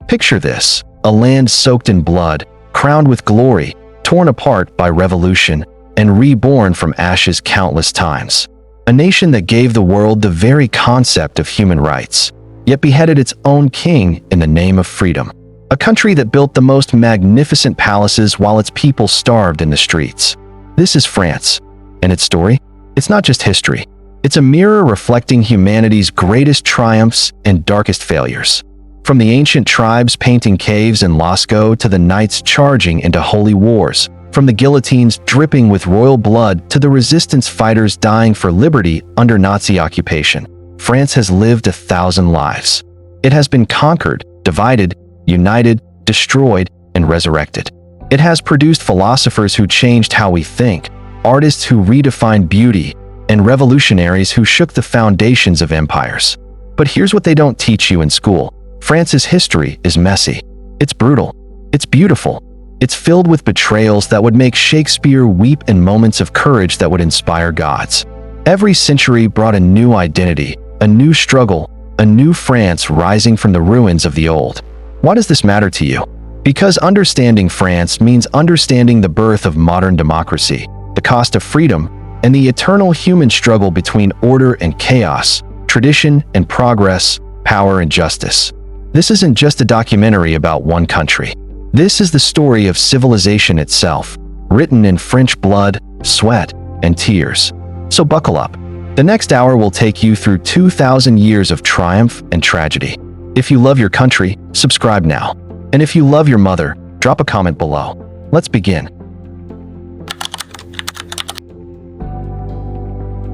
Picture this: a land soaked in blood, crowned with glory, torn apart by revolution, and reborn from ashes countless times. A nation that gave the world the very concept of human rights, yet beheaded its own king in the name of freedom. A country that built the most magnificent palaces while its people starved in the streets. This is France. And its story? It's not just history. It's a mirror reflecting humanity's greatest triumphs and darkest failures. From the ancient tribes painting caves in Lascaux to the knights charging into holy wars, from the guillotines dripping with royal blood to the resistance fighters dying for liberty under Nazi occupation, France has lived 1,000 lives. It has been conquered, divided, united, destroyed, and resurrected. It has produced philosophers who changed how we think, artists who redefined beauty, and revolutionaries who shook the foundations of empires. But here's what they don't teach you in school. France's history is messy. It's brutal. It's beautiful. It's filled with betrayals that would make Shakespeare weep and moments of courage that would inspire gods. Every century brought a new identity, a new struggle, a new France rising from the ruins of the old. Why does this matter to you? Because understanding France means understanding the birth of modern democracy, the cost of freedom, and the eternal human struggle between order and chaos, tradition and progress, power and justice. This isn't just a documentary about one country. This is the story of civilization itself, written in French blood, sweat, and tears. So buckle up. The next hour will take you through 2,000 years of triumph and tragedy. If you love your country, subscribe now. And if you love your mother, drop a comment below. Let's begin.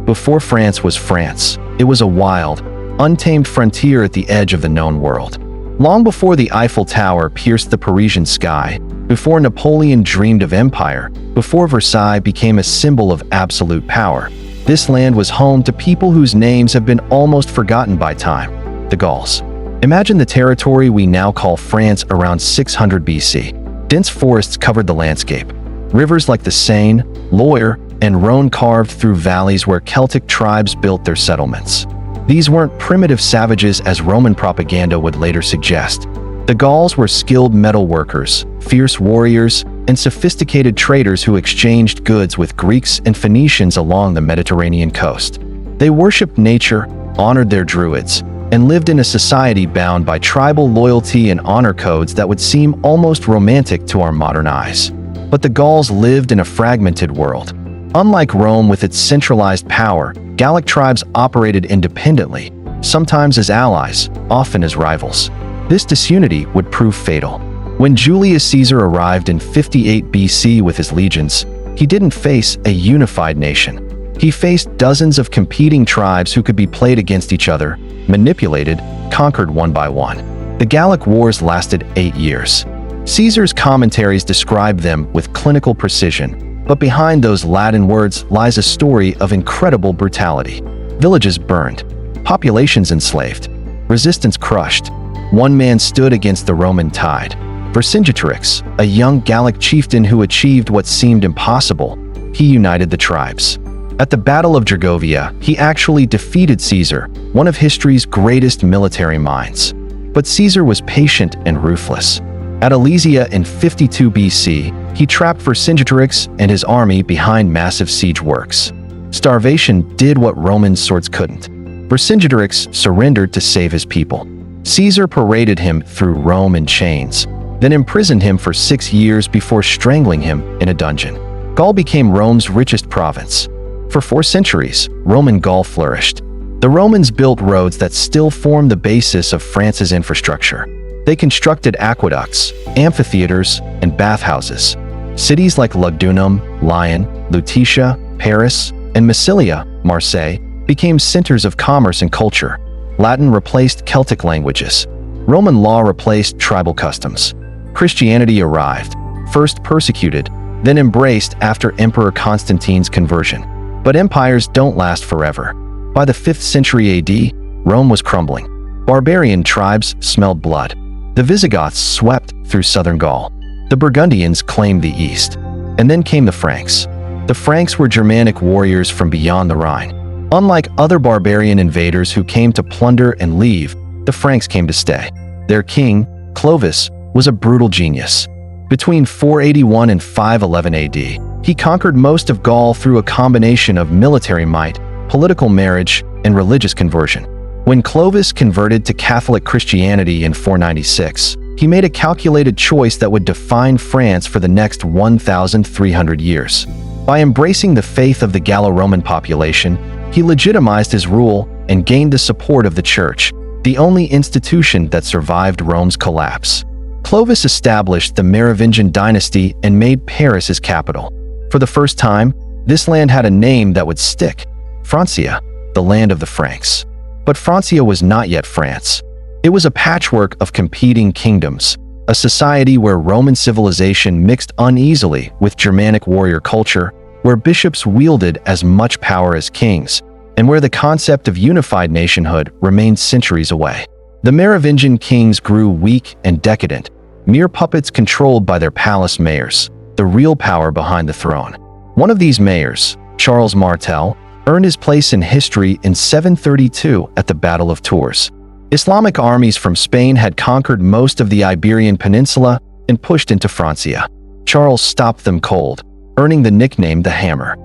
Before France was France, it was a wild, untamed frontier at the edge of the known world. Long before the Eiffel Tower pierced the Parisian sky, before Napoleon dreamed of empire, before Versailles became a symbol of absolute power, this land was home to people whose names have been almost forgotten by time: the Gauls. Imagine the territory we now call France around 600 BC. Dense forests covered the landscape. Rivers like the Seine, Loire, and Rhone carved through valleys where Celtic tribes built their settlements. These weren't primitive savages as Roman propaganda would later suggest. The Gauls were skilled metal workers, fierce warriors, and sophisticated traders who exchanged goods with Greeks and Phoenicians along the Mediterranean coast. They worshipped nature, honored their druids, and lived in a society bound by tribal loyalty and honor codes that would seem almost romantic to our modern eyes. But the Gauls lived in a fragmented world. Unlike Rome with its centralized power, Gallic tribes operated independently, sometimes as allies, often as rivals. This disunity would prove fatal. When Julius Caesar arrived in 58 BC with his legions, he didn't face a unified nation. He faced dozens of competing tribes who could be played against each other, manipulated, conquered one by one. The Gallic Wars lasted 8 years. Caesar's commentaries describe them with clinical precision, but behind those Latin words lies a story of incredible brutality. Villages burned, populations enslaved, resistance crushed. One man stood against the Roman tide: Vercingetorix, a young Gallic chieftain who achieved what seemed impossible. He united the tribes. At the Battle of Gergovia, he actually defeated Caesar, one of history's greatest military minds. But Caesar was patient and ruthless. At Alesia in 52 BC, he trapped Vercingetorix and his army behind massive siege works. Starvation did what Roman swords couldn't. Vercingetorix surrendered to save his people. Caesar paraded him through Rome in chains, then imprisoned him for 6 years before strangling him in a dungeon. Gaul became Rome's richest province. For 4 centuries, Roman Gaul flourished. The Romans built roads that still form the basis of France's infrastructure. They constructed aqueducts, amphitheaters, and bathhouses. Cities like Lugdunum, Lyon, Lutetia, Paris, and Massilia, Marseille, became centers of commerce and culture. Latin replaced Celtic languages. Roman law replaced tribal customs. Christianity arrived, first persecuted, then embraced after Emperor Constantine's conversion. But empires don't last forever. By the 5th century AD, Rome was crumbling. Barbarian tribes smelled blood. The Visigoths swept through southern Gaul. The Burgundians claimed the east. And then came the Franks. The Franks were Germanic warriors from beyond the Rhine. Unlike other barbarian invaders who came to plunder and leave, the Franks came to stay. Their king, Clovis was a brutal genius. Between 481 and 511 AD, he conquered most of Gaul through a combination of military might, political marriage, and religious conversion. When Clovis converted to Catholic Christianity in 496, he made a calculated choice that would define France for the next 1,300 years. By embracing the faith of the Gallo-Roman population, he legitimized his rule and gained the support of the Church, the only institution that survived Rome's collapse. Clovis established the Merovingian dynasty and made Paris his capital. For the first time, this land had a name that would stick: Francia, the land of the Franks. But Francia was not yet France. It was a patchwork of competing kingdoms, a society where Roman civilization mixed uneasily with Germanic warrior culture, where bishops wielded as much power as kings, and where the concept of unified nationhood remained centuries away. The Merovingian kings grew weak and decadent, mere puppets controlled by their palace mayors, the real power behind the throne. One of these mayors, Charles Martel, earned his place in history in 732 at the Battle of Tours. Islamic armies from Spain had conquered most of the Iberian Peninsula and pushed into Francia. Charles stopped them cold, earning the nickname the Hammer.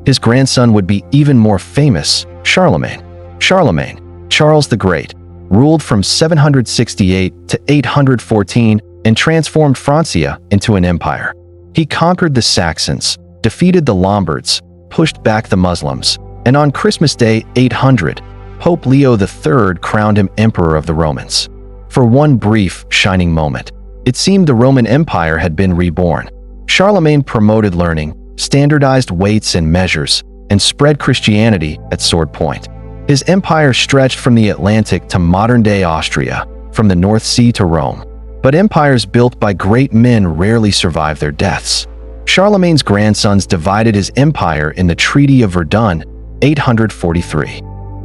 His grandson would be even more famous, Charlemagne. Charlemagne, Charles the Great, ruled from 768 to 814 and transformed Francia into an empire. He conquered the Saxons, defeated the Lombards, pushed back the Muslims, and on Christmas Day 800, Pope Leo III crowned him Emperor of the Romans. For one brief, shining moment, it seemed the Roman Empire had been reborn. Charlemagne promoted learning, standardized weights and measures, and spread Christianity at sword point. His empire stretched from the Atlantic to modern-day Austria, from the North Sea to Rome. But empires built by great men rarely survive their deaths. Charlemagne's grandsons divided his empire in the Treaty of Verdun, 843.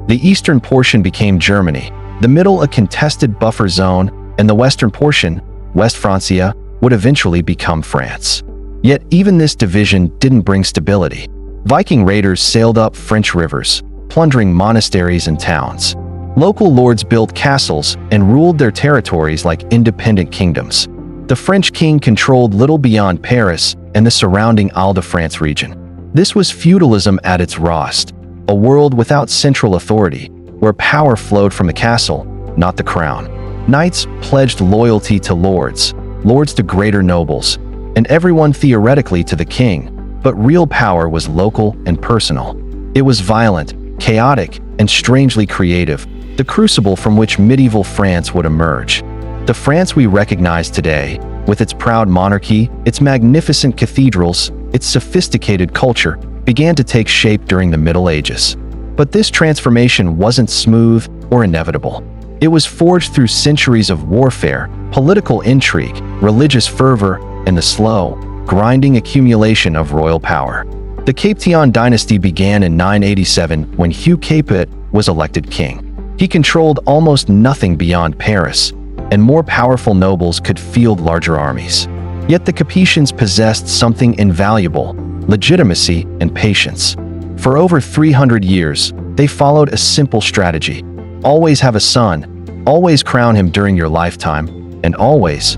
The eastern portion became Germany, the middle a contested buffer zone, and the western portion, West Francia, would eventually become France. Yet even this division didn't bring stability. Viking raiders sailed up French rivers, plundering monasteries and towns. Local lords built castles and ruled their territories like independent kingdoms. The French king controlled little beyond Paris and the surrounding Ile-de-France region. This was feudalism at its rawest, a world without central authority, where power flowed from the castle, not the crown. Knights pledged loyalty to lords, lords to greater nobles, and everyone theoretically to the king, but real power was local and personal. It was violent, chaotic, and strangely creative, the crucible from which medieval France would emerge. The France we recognize today, with its proud monarchy, its magnificent cathedrals, its sophisticated culture, began to take shape during the Middle Ages. But this transformation wasn't smooth or inevitable. It was forged through centuries of warfare, political intrigue, religious fervor, and the slow, grinding accumulation of royal power. The Capetian dynasty began in 987 when Hugh Capet was elected king. He controlled almost nothing beyond Paris, and more powerful nobles could field larger armies. Yet the Capetians possessed something invaluable: legitimacy and patience. For over 300 years, they followed a simple strategy: always have a son, always crown him during your lifetime, and always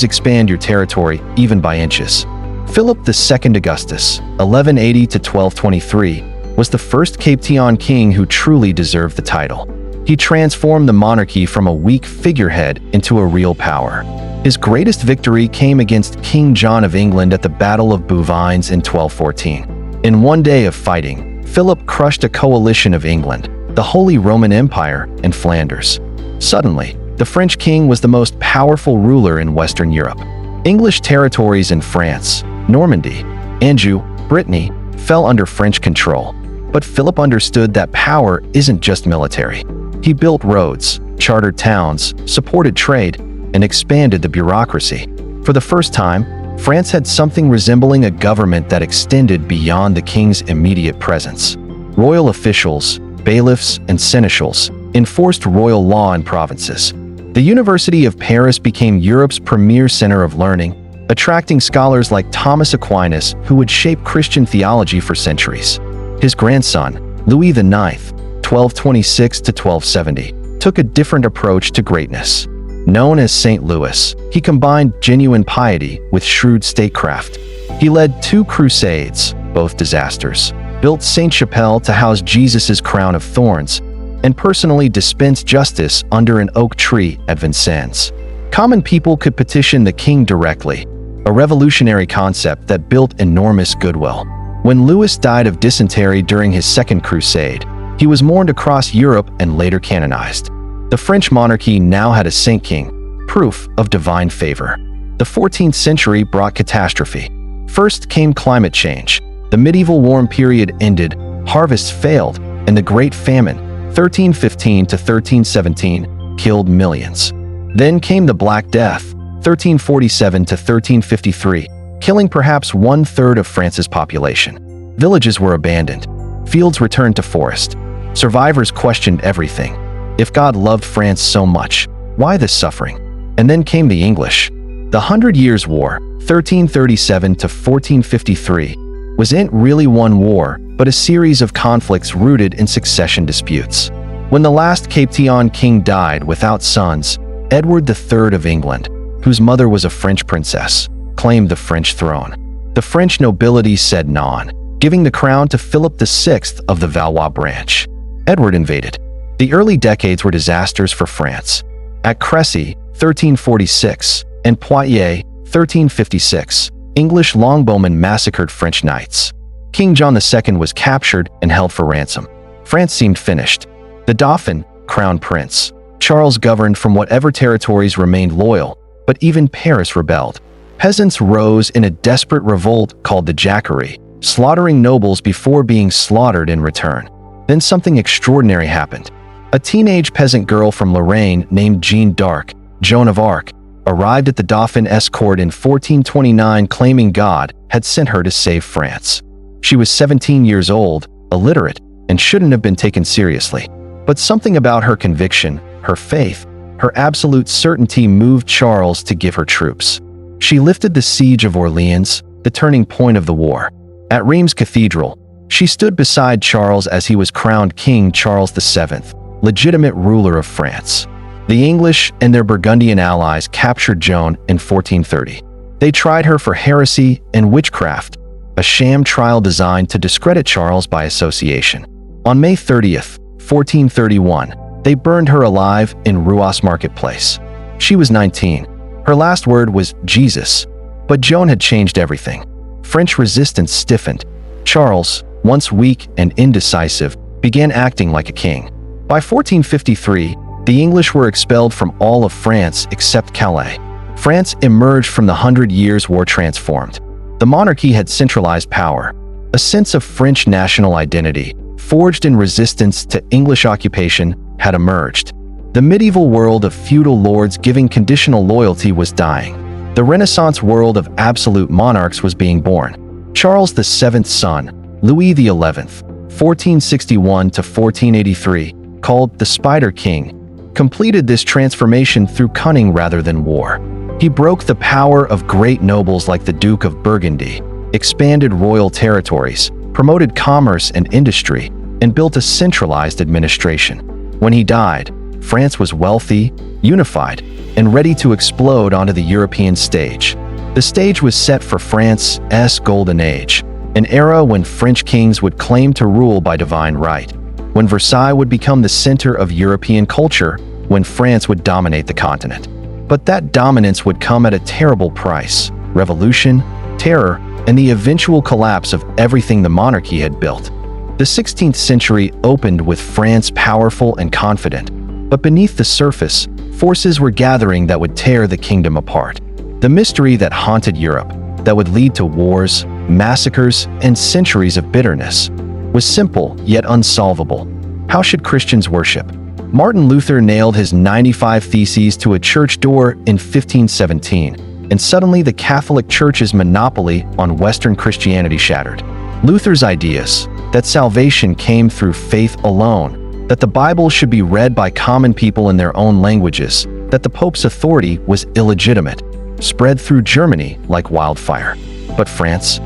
expand your territory even by inches. Philip II Augustus, 1180 to 1223, was the first Capetian king who truly deserved the title. He transformed the monarchy from a weak figurehead into a real power. His greatest victory came against King John of England at the Battle of Bouvines in 1214. In one day of fighting, Philip crushed a coalition of England, the Holy Roman Empire, and Flanders. Suddenly, the French king was the most powerful ruler in Western Europe. English territories in France, Normandy, Anjou, Brittany, fell under French control. But Philip understood that power isn't just military. He built roads, chartered towns, supported trade, and expanded the bureaucracy. For the first time, France had something resembling a government that extended beyond the king's immediate presence. Royal officials, bailiffs, and seneschals enforced royal law in provinces. The University of Paris became Europe's premier center of learning, attracting scholars like Thomas Aquinas who would shape Christian theology for centuries. His grandson, Louis IX, 1226 to 1270, took a different approach to greatness. Known as St. Louis, he combined genuine piety with shrewd statecraft. He led 2 crusades, both disasters, built Sainte-Chapelle to house Jesus' crown of thorns, and personally dispensed justice under an oak tree at Vincennes. Common people could petition the king directly, a revolutionary concept that built enormous goodwill. When Louis died of dysentery during his Second Crusade, he was mourned across Europe and later canonized. The French monarchy now had a saint king, proof of divine favor. The 14th century brought catastrophe. First came climate change. The medieval warm period ended, harvests failed, and the Great Famine, 1315 to 1317, killed millions. Then came the Black Death, 1347 to 1353, killing perhaps 1/3 of France's population. Villages were abandoned. Fields returned to forest. Survivors questioned everything. If God loved France so much, why this suffering? And then came the English. The 100 Years' War, 1337 to 1453, wasn't really one war, but a series of conflicts rooted in succession disputes. When the last Capetian king died without sons, Edward III of England, whose mother was a French princess, claimed the French throne. The French nobility said non, giving the crown to Philip VI of the Valois branch. Edward invaded. The early decades were disasters for France. At Crécy, 1346, and Poitiers, 1356, English longbowmen massacred French knights. King John II was captured and held for ransom. France seemed finished. The Dauphin, crown prince, Charles governed from whatever territories remained loyal, but even Paris rebelled. Peasants rose in a desperate revolt called the Jacquerie, slaughtering nobles before being slaughtered in return. Then something extraordinary happened. A teenage peasant girl from Lorraine named Jeanne d'Arc, Joan of Arc, arrived at the Dauphin's court in 1429 claiming God had sent her to save France. She was 17 years old, illiterate, and shouldn't have been taken seriously. But something about her conviction, her faith, her absolute certainty moved Charles to give her troops. She lifted the siege of Orleans, the turning point of the war. At Reims Cathedral, she stood beside Charles as he was crowned King Charles VII, legitimate ruler of France. The English and their Burgundian allies captured Joan in 1430. They tried her for heresy and witchcraft, a sham trial designed to discredit Charles by association. On May 30th, 1431, they burned her alive in Rouen marketplace. She was 19. Her last word was Jesus, but Joan had changed everything. French resistance stiffened. Charles, once weak and indecisive, began acting like a king. By 1453, the English were expelled from all of France except Calais. France emerged from the 100 Years' War transformed. The monarchy had centralized power. A sense of French national identity, forged in resistance to English occupation, had emerged. The medieval world of feudal lords giving conditional loyalty was dying. The Renaissance world of absolute monarchs was being born. Charles VII's son, Louis XI, 1461 to 1483, called the Spider King, completed this transformation through cunning rather than war. He broke the power of great nobles like the Duke of Burgundy, expanded royal territories, promoted commerce and industry, and built a centralized administration. When he died, France was wealthy, unified, and ready to explode onto the European stage. The stage was set for France's Golden Age, an era when French kings would claim to rule by divine right, when Versailles would become the center of European culture, when France would dominate the continent. But that dominance would come at a terrible price: revolution, terror, and the eventual collapse of everything the monarchy had built. The 16th century opened with France powerful and confident, but beneath the surface, forces were gathering that would tear the kingdom apart. The mystery that haunted Europe, that would lead to wars, massacres, and centuries of bitterness, was simple yet unsolvable. How should Christians worship? Martin Luther nailed his 95 Theses to a church door in 1517, and suddenly the Catholic Church's monopoly on Western Christianity shattered. Luther's ideas, that salvation came through faith alone, that the Bible should be read by common people in their own languages, that the Pope's authority was illegitimate, spread through Germany like wildfire. But France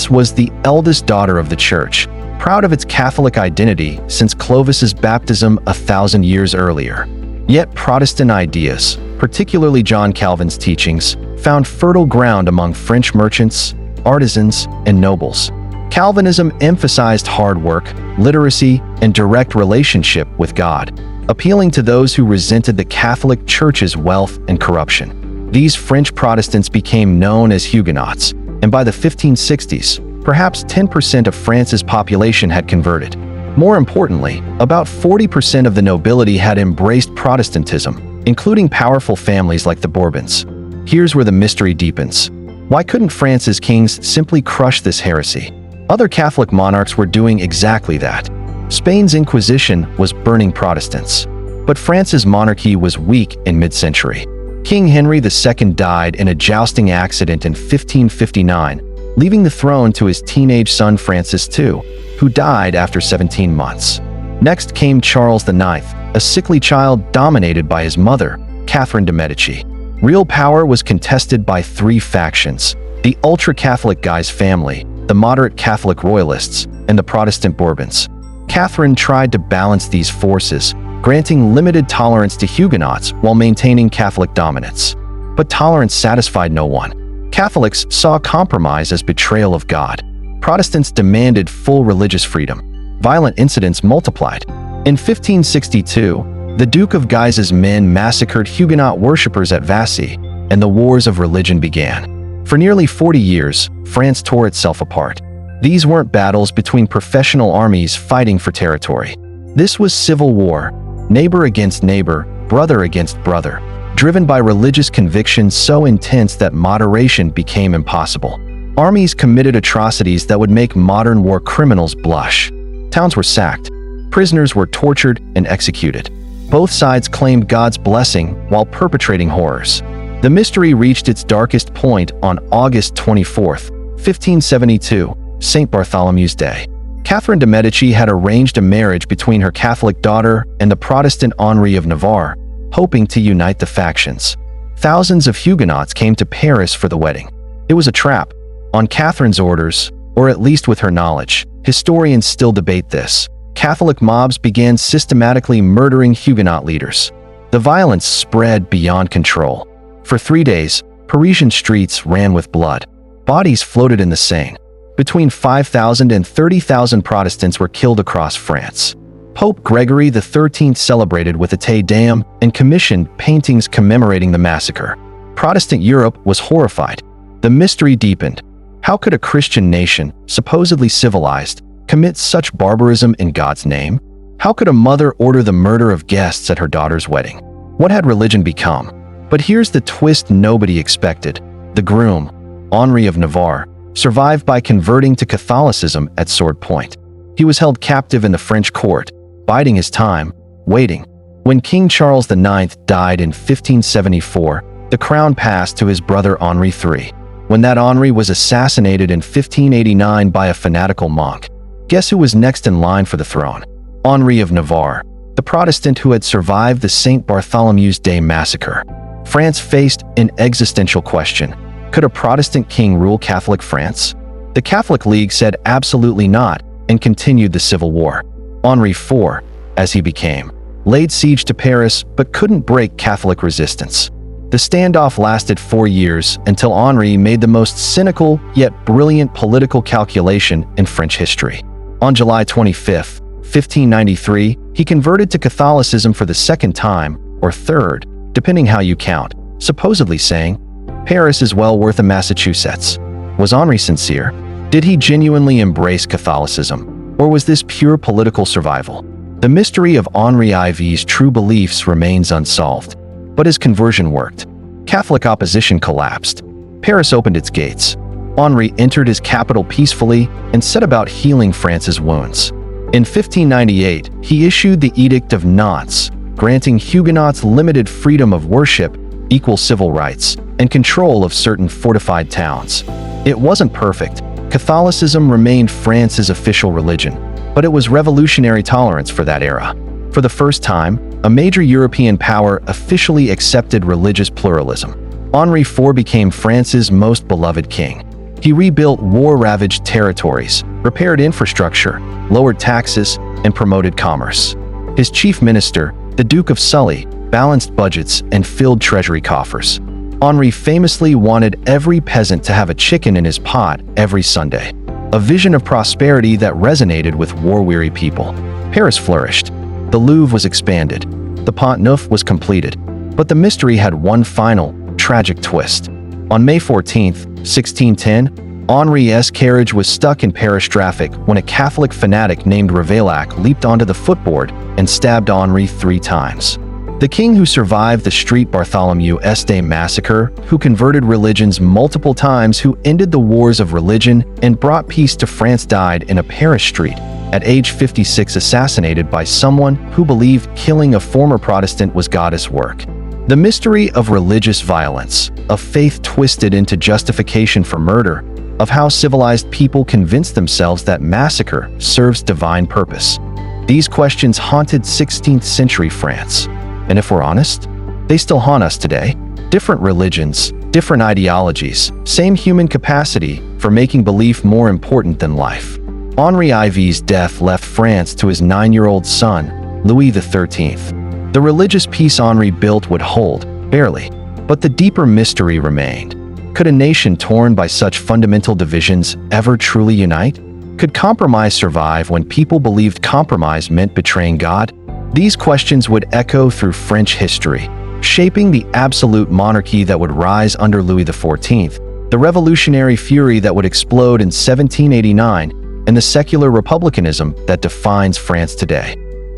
was the eldest daughter of the Church, proud of its Catholic identity since Clovis's baptism 1,000 years earlier. Yet Protestant ideas, particularly John Calvin's teachings, found fertile ground among French merchants, artisans, and nobles. Calvinism emphasized hard work, literacy, and direct relationship with God, appealing to those who resented the Catholic Church's wealth and corruption. These French Protestants became known as Huguenots, and by the 1560s, perhaps 10% of France's population had converted. More importantly, about 40% of the nobility had embraced Protestantism, including powerful families like the Bourbons. Here's where the mystery deepens. Why couldn't France's kings simply crush this heresy? Other Catholic monarchs were doing exactly that. Spain's Inquisition was burning Protestants. But France's monarchy was weak in mid-century. King Henry II died in a jousting accident in 1559, leaving the throne to his teenage son Francis II, who died after 17 months. Next came Charles IX, a sickly child dominated by his mother, Catherine de' Medici. Real power was contested by three factions: the ultra-Catholic Guise family, the moderate Catholic Royalists, and the Protestant Bourbons. Catherine tried to balance these forces, granting limited tolerance to Huguenots while maintaining Catholic dominance. But tolerance satisfied no one. Catholics saw compromise as betrayal of God. Protestants demanded full religious freedom. Violent incidents multiplied. In 1562, the Duke of Guise's men massacred Huguenot worshippers at Versailles, and the wars of religion began. For nearly 40 years, France tore itself apart. These weren't battles between professional armies fighting for territory. This was civil war, neighbor against neighbor, brother against brother, driven by religious convictions so intense that moderation became impossible. Armies committed atrocities that would make modern war criminals blush. Towns were sacked. Prisoners were tortured and executed. Both sides claimed God's blessing while perpetrating horrors. The mystery reached its darkest point on August 24, 1572, St. Bartholomew's Day. Catherine de' Medici had arranged a marriage between her Catholic daughter and the Protestant Henri of Navarre, hoping to unite the factions. Thousands of Huguenots came to Paris for the wedding. It was a trap. On Catherine's orders, or at least with her knowledge, historians still debate this. Catholic mobs began systematically murdering Huguenot leaders. The violence spread beyond control. For 3 days, Parisian streets ran with blood. Bodies floated in the Seine. Between 5,000 and 30,000 Protestants were killed across France. Pope Gregory XIII celebrated with a Te Deum and commissioned paintings commemorating the massacre. Protestant Europe was horrified. The mystery deepened. How could a Christian nation, supposedly civilized, commit such barbarism in God's name? How could a mother order the murder of guests at her daughter's wedding? What had religion become? But here's the twist nobody expected. The groom, Henri of Navarre, survived by converting to Catholicism at sword point. He was held captive in the French court, biding his time, waiting. When King Charles IX died in 1574, the crown passed to his brother Henri III. When that Henri was assassinated in 1589 by a fanatical monk, guess who was next in line for the throne? Henri of Navarre, the Protestant who had survived the St. Bartholomew's Day massacre. France faced an existential question. Could a Protestant king rule Catholic France? The Catholic League said absolutely not and continued the civil war. Henri IV, as he became, laid siege to Paris but couldn't break Catholic resistance. The standoff lasted 4 years until Henri made the most cynical yet brilliant political calculation in French history. On July 25, 1593, he converted to Catholicism for the second time, or third, depending how you count, supposedly saying, "Paris is well worth a Massachusetts." Was Henri sincere? Did he genuinely embrace Catholicism? Or was this pure political survival? The mystery of Henri IV's true beliefs remains unsolved. But his conversion worked. Catholic opposition collapsed. Paris opened its gates. Henri entered his capital peacefully and set about healing France's wounds. In 1598, he issued the Edict of Nantes, granting Huguenots limited freedom of worship, equal civil rights, and control of certain fortified towns. It wasn't perfect. Catholicism remained France's official religion, but it was revolutionary tolerance for that era. For the first time, a major European power officially accepted religious pluralism. Henri IV became France's most beloved king. He rebuilt war-ravaged territories, repaired infrastructure, lowered taxes, and promoted commerce. His chief minister, the Duke of Sully, balanced budgets, and filled treasury coffers. Henri famously wanted every peasant to have a chicken in his pot every Sunday, a vision of prosperity that resonated with war-weary people. Paris flourished. The Louvre was expanded. The Pont Neuf was completed. But the mystery had one final, tragic twist. On May 14, 1610, Henri's carriage was stuck in Paris traffic when a Catholic fanatic named Ravaillac leaped onto the footboard and stabbed Henri 3 times. The king who survived the Street Bartholomew's Day massacre, who converted religions multiple times, who ended the wars of religion and brought peace to France, died in a Paris street at age 56, assassinated by someone who believed killing a former Protestant was God's work. The mystery of religious violence, of faith twisted into justification for murder, of how civilized people convince themselves that massacre serves divine purpose. These questions haunted 16th century France. And if we're honest, they still haunt us today. Different religions, different ideologies, same human capacity for making belief more important than life. Henri IV's death left France to his 9-year-old son, Louis XIII. The religious peace Henri built would hold, barely, but the deeper mystery remained. Could a nation torn by such fundamental divisions ever truly unite? Could compromise survive when people believed compromise meant betraying God? These questions would echo through French history, shaping the absolute monarchy that would rise under Louis XIV, the revolutionary fury that would explode in 1789, and the secular republicanism that defines France today.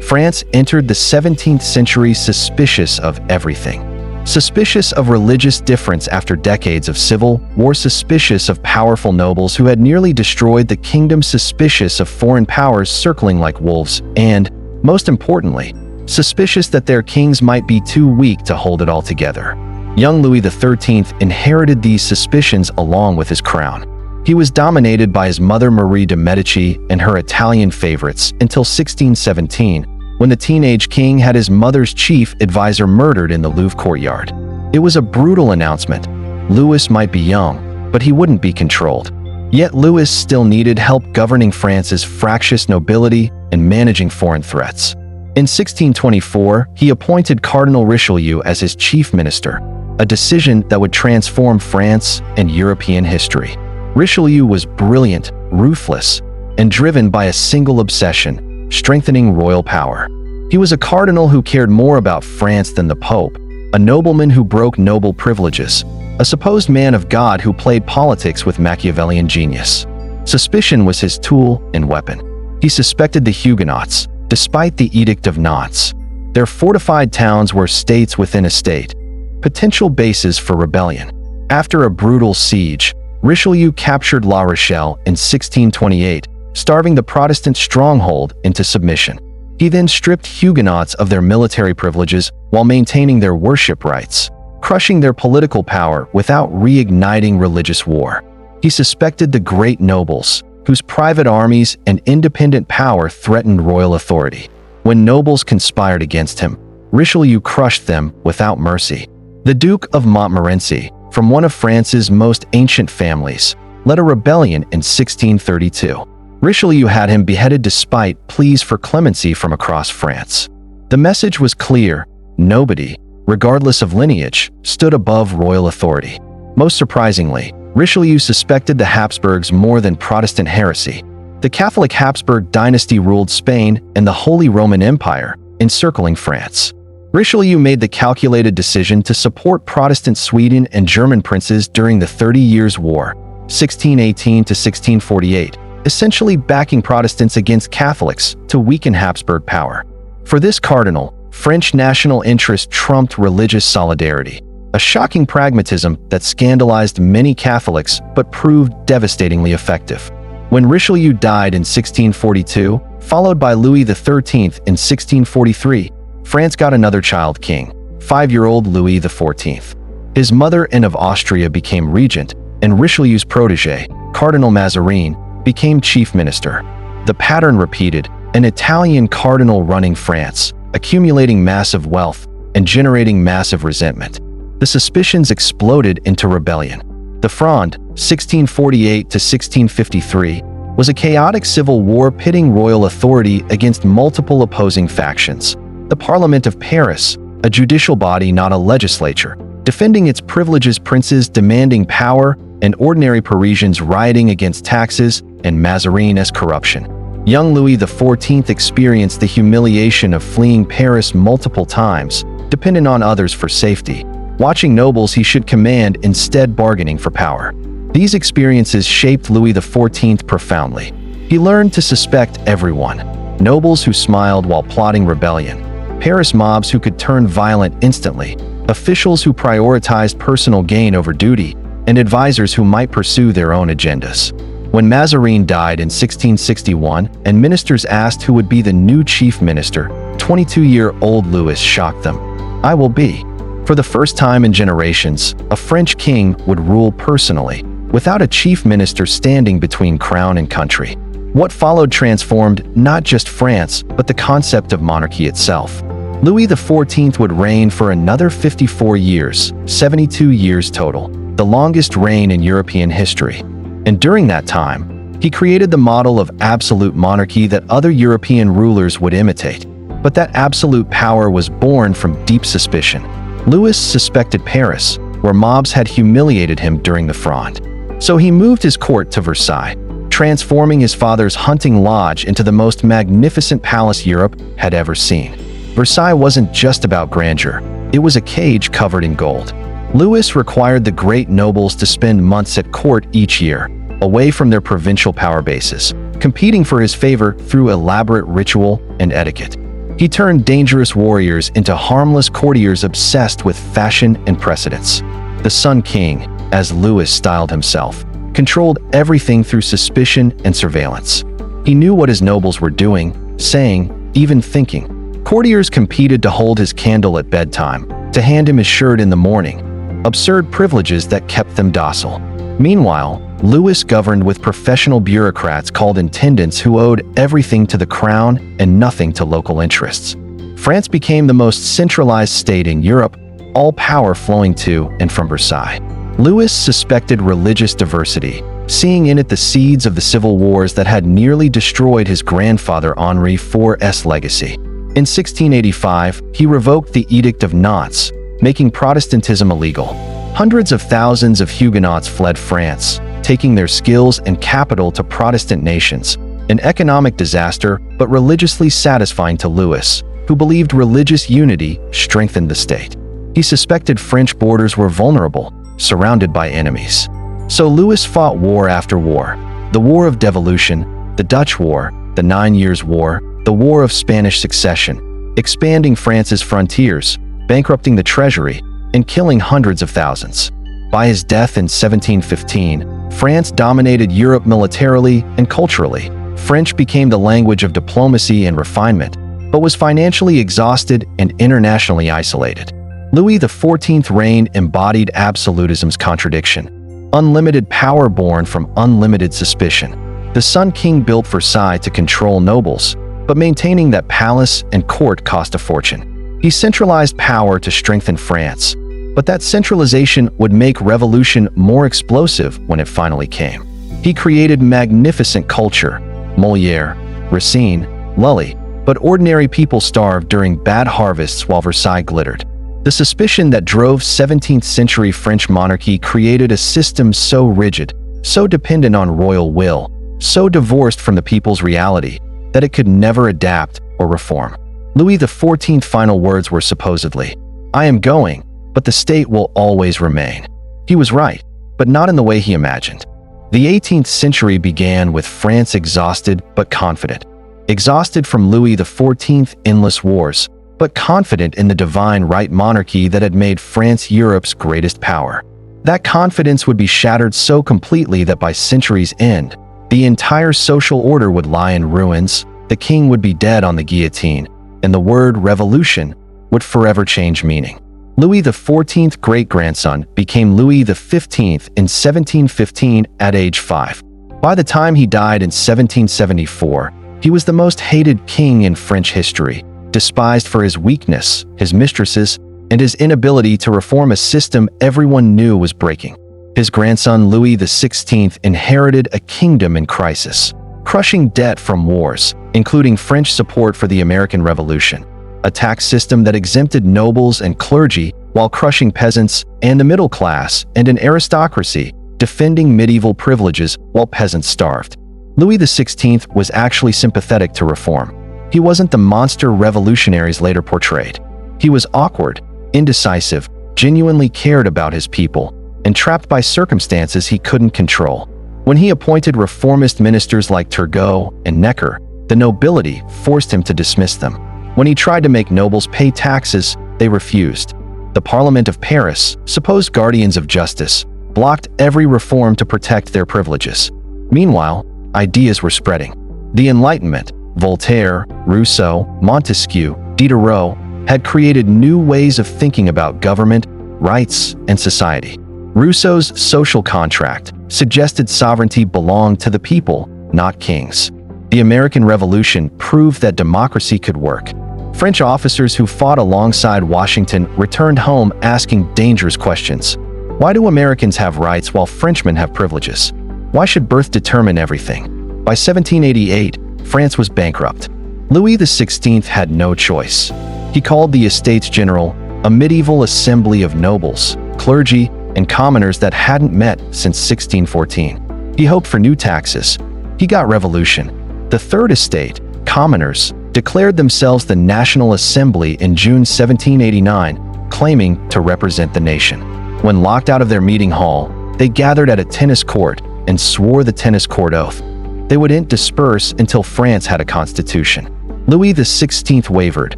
France entered the 17th century suspicious of everything. Suspicious of religious difference after decades of civil war, suspicious of powerful nobles who had nearly destroyed the kingdom, suspicious of foreign powers circling like wolves, and, most importantly, suspicious that their kings might be too weak to hold it all together. Young Louis XIII inherited these suspicions along with his crown. He was dominated by his mother Marie de' Medici and her Italian favorites until 1617, when the teenage king had his mother's chief advisor murdered in the Louvre courtyard. It was a brutal announcement. Louis might be young, but he wouldn't be controlled. Yet Louis still needed help governing France's fractious nobility and managing foreign threats. In 1624, he appointed Cardinal Richelieu as his chief minister, a decision that would transform France and European history. Richelieu was brilliant, ruthless, and driven by a single obsession: strengthening royal power. He was a cardinal who cared more about France than the Pope, a nobleman who broke noble privileges, a supposed man of God who played politics with Machiavellian genius. Suspicion was his tool and weapon. He suspected the Huguenots, despite the Edict of Nantes. Their fortified towns were states within a state, potential bases for rebellion. After a brutal siege, Richelieu captured La Rochelle in 1628, starving the Protestant stronghold into submission. He then stripped Huguenots of their military privileges while maintaining their worship rights, crushing their political power without reigniting religious war. He suspected the great nobles, whose private armies and independent power threatened royal authority. When nobles conspired against him, Richelieu crushed them without mercy. The Duke of Montmorency, from one of France's most ancient families, led a rebellion in 1632. Richelieu had him beheaded despite pleas for clemency from across France. The message was clear: nobody, regardless of lineage, stood above royal authority. Most surprisingly, Richelieu suspected the Habsburgs more than Protestant heresy. The Catholic Habsburg dynasty ruled Spain and the Holy Roman Empire, encircling France. Richelieu made the calculated decision to support Protestant Sweden and German princes during the 30 Years' War, 1618 to 1648, essentially backing Protestants against Catholics to weaken Habsburg power. For this cardinal, French national interest trumped religious solidarity, a shocking pragmatism that scandalized many Catholics but proved devastatingly effective. When Richelieu died in 1642, followed by Louis XIII in 1643, France got another child king, 5-year-old Louis XIV. His mother, Anne of Austria, became regent, and Richelieu's protégé, Cardinal Mazarin, became chief minister. The pattern repeated: an Italian cardinal running France, accumulating massive wealth and generating massive resentment. The suspicions exploded into rebellion. The Fronde, 1648 to 1653, was a chaotic civil war pitting royal authority against multiple opposing factions. The Parliament of Paris, a judicial body, not a legislature, defending its privileges, princes demanding power, and ordinary Parisians rioting against taxes and Mazarin's corruption. Young Louis XIV experienced the humiliation of fleeing Paris multiple times, dependent on others for safety, watching nobles he should command instead bargaining for power. These experiences shaped Louis XIV profoundly. He learned to suspect everyone: nobles who smiled while plotting rebellion, Paris mobs who could turn violent instantly, officials who prioritized personal gain over duty, and advisors who might pursue their own agendas. When Mazarin died in 1661 and ministers asked who would be the new chief minister, 22-year-old Louis shocked them. "I will be." For the first time in generations, a French king would rule personally, without a chief minister standing between crown and country. What followed transformed not just France, but the concept of monarchy itself. Louis XIV would reign for another 54 years, 72 years total, the longest reign in European history. And during that time, he created the model of absolute monarchy that other European rulers would imitate. But that absolute power was born from deep suspicion. Louis suspected Paris, where mobs had humiliated him during the Fronde. So he moved his court to Versailles, transforming his father's hunting lodge into the most magnificent palace Europe had ever seen. Versailles wasn't just about grandeur, it was a cage covered in gold. Louis required the great nobles to spend months at court each year, away from their provincial power bases, competing for his favor through elaborate ritual and etiquette. He turned dangerous warriors into harmless courtiers obsessed with fashion and precedence. The Sun King, as Louis styled himself, controlled everything through suspicion and surveillance. He knew what his nobles were doing, saying, even thinking. Courtiers competed to hold his candle at bedtime, to hand him his shirt in the morning, absurd privileges that kept them docile. Meanwhile, Louis governed with professional bureaucrats called intendants who owed everything to the crown and nothing to local interests. France became the most centralized state in Europe, all power flowing to and from Versailles. Louis suspected religious diversity, seeing in it the seeds of the civil wars that had nearly destroyed his grandfather Henri IV's legacy. In 1685, he revoked the Edict of Nantes, making Protestantism illegal. Hundreds of thousands of Huguenots fled France, taking their skills and capital to Protestant nations, an economic disaster but religiously satisfying to Louis, who believed religious unity strengthened the state. He suspected French borders were vulnerable, surrounded by enemies. So Louis fought war after war: the War of Devolution, the Dutch War, the 9 Years' War, the War of Spanish Succession, expanding France's frontiers, bankrupting the treasury, and killing hundreds of thousands. By his death in 1715, France dominated Europe militarily and culturally. French became the language of diplomacy and refinement, but was financially exhausted and internationally isolated. Louis XIV's reign embodied absolutism's contradiction: unlimited power born from unlimited suspicion. The Sun King built Versailles to control nobles, but maintaining that palace and court cost a fortune. He centralized power to strengthen France, but that centralization would make revolution more explosive when it finally came. He created magnificent culture: Molière, Racine, Lully, but ordinary people starved during bad harvests while Versailles glittered. The suspicion that drove 17th-century French monarchy created a system so rigid, so dependent on royal will, so divorced from the people's reality, that it could never adapt or reform. Louis XIV's final words were supposedly, "I am going, but the state will always remain." He was right, but not in the way he imagined. The 18th century began with France exhausted but confident. Exhausted from Louis XIV's endless wars, but confident in the divine right monarchy that had made France Europe's greatest power. That confidence would be shattered so completely that by century's end, the entire social order would lie in ruins, the king would be dead on the guillotine, and the word revolution would forever change meaning. Louis XIV's great-grandson became Louis XV in 1715 at age 5. By the time he died in 1774, he was the most hated king in French history, despised for his weakness, his mistresses, and his inability to reform a system everyone knew was breaking. His grandson Louis XVI inherited a kingdom in crisis, crushing debt from wars, including French support for the American Revolution, a tax system that exempted nobles and clergy while crushing peasants and the middle class, and an aristocracy defending medieval privileges while peasants starved. Louis XVI was actually sympathetic to reform. He wasn't the monster revolutionaries later portrayed. He was awkward, indecisive, genuinely cared about his people, and trapped by circumstances he couldn't control. When he appointed reformist ministers like Turgot and Necker, the nobility forced him to dismiss them. When he tried to make nobles pay taxes, they refused. The Parliament of Paris, supposed guardians of justice, blocked every reform to protect their privileges. Meanwhile, ideas were spreading. The Enlightenment, Voltaire, Rousseau, Montesquieu, Diderot, had created new ways of thinking about government, rights, and society. Rousseau's social contract suggested sovereignty belonged to the people, not kings. The American Revolution proved that democracy could work. French officers who fought alongside Washington returned home asking dangerous questions. Why do Americans have rights while Frenchmen have privileges? Why should birth determine everything? By 1788, France was bankrupt. Louis XVI had no choice. He called the Estates General a medieval assembly of nobles, clergy, and commoners that hadn't met since 1614. He hoped for new taxes. He got revolution. The Third Estate, commoners, declared themselves the National Assembly in June 1789, claiming to represent the nation. When locked out of their meeting hall, they gathered at a tennis court and swore the tennis court oath. They wouldn't disperse until France had a constitution. Louis XVI wavered,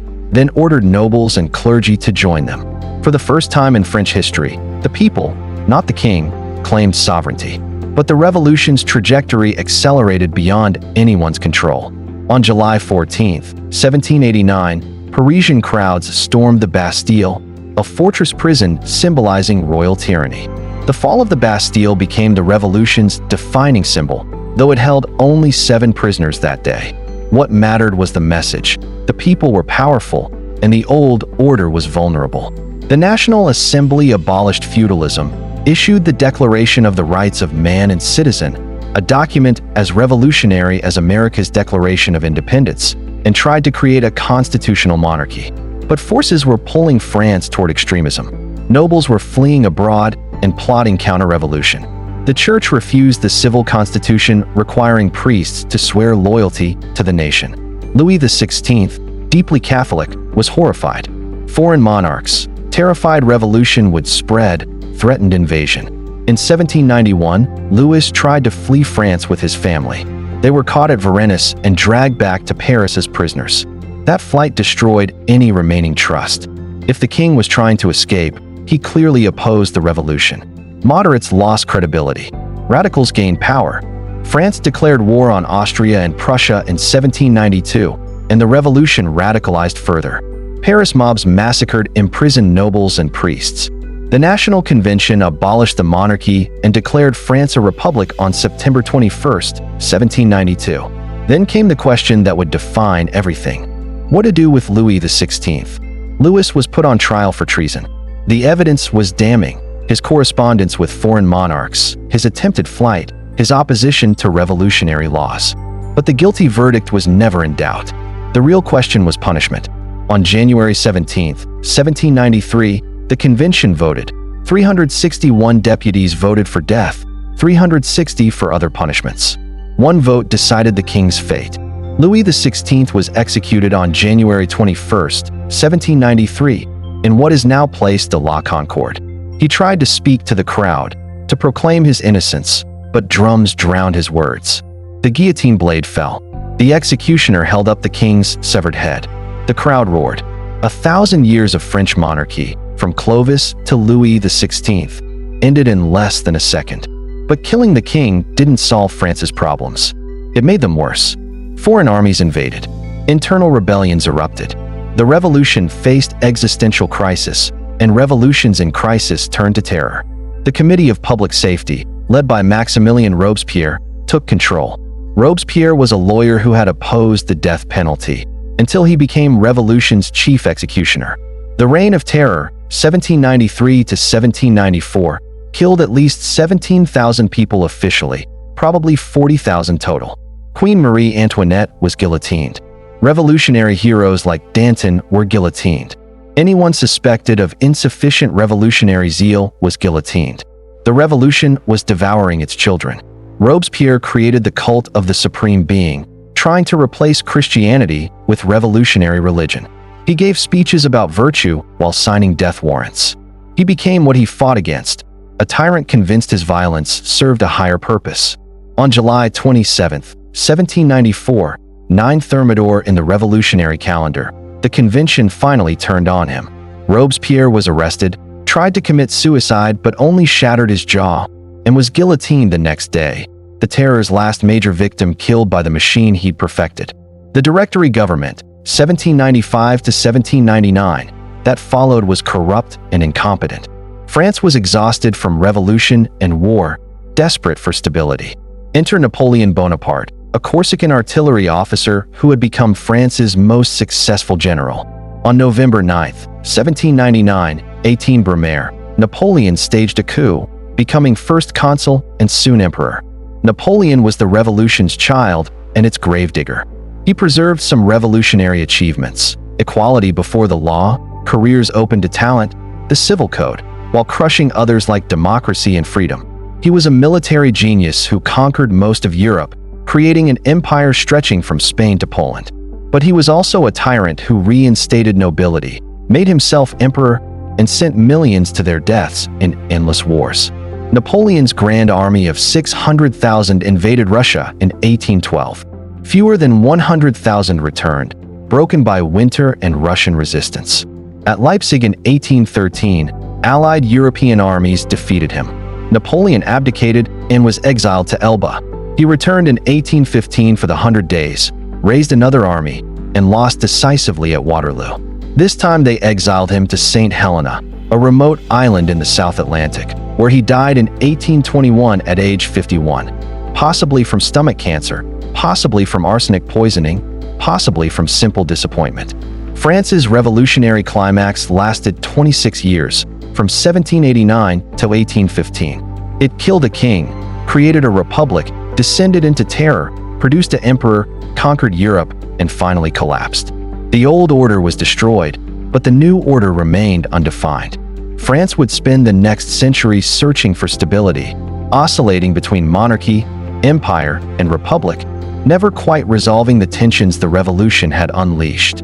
then ordered nobles and clergy to join them. For the first time in French history, the people, not the king, claimed sovereignty. But the revolution's trajectory accelerated beyond anyone's control. On July 14, 1789, Parisian crowds stormed the Bastille, a fortress prison symbolizing royal tyranny. The fall of the Bastille became the revolution's defining symbol, though it held only 7 prisoners that day. What mattered was the message. The people were powerful, and the old order was vulnerable. The National Assembly abolished feudalism, issued the Declaration of the Rights of Man and Citizen, a document as revolutionary as America's Declaration of Independence, and tried to create a constitutional monarchy. But forces were pulling France toward extremism. Nobles were fleeing abroad and plotting counter-revolution. The church refused the civil constitution requiring priests to swear loyalty to the nation. Louis XVI, deeply Catholic, was horrified. Foreign monarchs, terrified revolution would spread, threatened invasion. In 1791, Louis tried to flee France with his family. They were caught at Varennes and dragged back to Paris as prisoners. That flight destroyed any remaining trust. If the king was trying to escape, he clearly opposed the revolution. Moderates lost credibility. Radicals gained power. France declared war on Austria and Prussia in 1792, and the revolution radicalized further. Paris mobs massacred imprisoned nobles and priests. The National Convention abolished the monarchy and declared France a republic on September 21, 1792. Then came the question that would define everything. What to do with Louis XVI? Louis was put on trial for treason. The evidence was damning. His correspondence with foreign monarchs, his attempted flight, his opposition to revolutionary laws. But the guilty verdict was never in doubt. The real question was punishment. On January 17, 1793, the convention voted. 361 deputies voted for death, 360 for other punishments. One vote decided the king's fate. Louis XVI was executed on January 21, 1793, in what is now Place de la Concorde. He tried to speak to the crowd, to proclaim his innocence, but drums drowned his words. The guillotine blade fell. The executioner held up the king's severed head. The crowd roared. 1,000 years of French monarchy, from Clovis to Louis XVI, ended in less than a second. But killing the king didn't solve France's problems. It made them worse. Foreign armies invaded. Internal rebellions erupted. The revolution faced existential crisis, and revolutions in crisis turned to terror. The Committee of Public Safety, led by Maximilien Robespierre, took control. Robespierre was a lawyer who had opposed the death penalty, until he became revolution's chief executioner. The Reign of Terror, 1793 to 1794, killed at least 17,000 people officially, probably 40,000 total. Queen Marie Antoinette was guillotined. Revolutionary heroes like Danton were guillotined. Anyone suspected of insufficient revolutionary zeal was guillotined. The revolution was devouring its children. Robespierre created the cult of the supreme being, trying to replace Christianity with revolutionary religion. He gave speeches about virtue while signing death warrants. He became what he fought against, a tyrant convinced his violence served a higher purpose. On July 27, 1794, 9 Thermidor in the revolutionary calendar, the convention finally turned on him. Robespierre was arrested, tried to commit suicide but only shattered his jaw, and was guillotined the next day, the terror's last major victim killed by the machine he'd perfected. The Directory government, 1795 to 1799, that followed was corrupt and incompetent. France was exhausted from revolution and war, desperate for stability. Enter Napoleon Bonaparte, a Corsican artillery officer who had become France's most successful general. On November 9, 1799, 18 Brumaire, Napoleon staged a coup, becoming first consul and soon emperor. Napoleon was the revolution's child and its gravedigger. He preserved some revolutionary achievements: equality before the law, careers open to talent, the civil code, while crushing others like democracy and freedom. He was a military genius who conquered most of Europe, creating an empire stretching from Spain to Poland. But he was also a tyrant who reinstated nobility, made himself emperor, and sent millions to their deaths in endless wars. Napoleon's grand army of 600,000 invaded Russia in 1812. Fewer than 100,000 returned, broken by winter and Russian resistance. At Leipzig in 1813, Allied European armies defeated him. Napoleon abdicated and was exiled to Elba. He returned in 1815 for the 100 Days, raised another army, and lost decisively at Waterloo. This time they exiled him to St. Helena, a remote island in the South Atlantic, where he died in 1821 at age 51, possibly from stomach cancer, possibly from arsenic poisoning, possibly from simple disappointment. France's revolutionary climax lasted 26 years, from 1789 to 1815. It killed a king, created a republic, descended into terror, produced an emperor, conquered Europe, and finally collapsed. The old order was destroyed, but the new order remained undefined. France would spend the next century searching for stability, oscillating between monarchy, empire, and republic, never quite resolving the tensions the revolution had unleashed.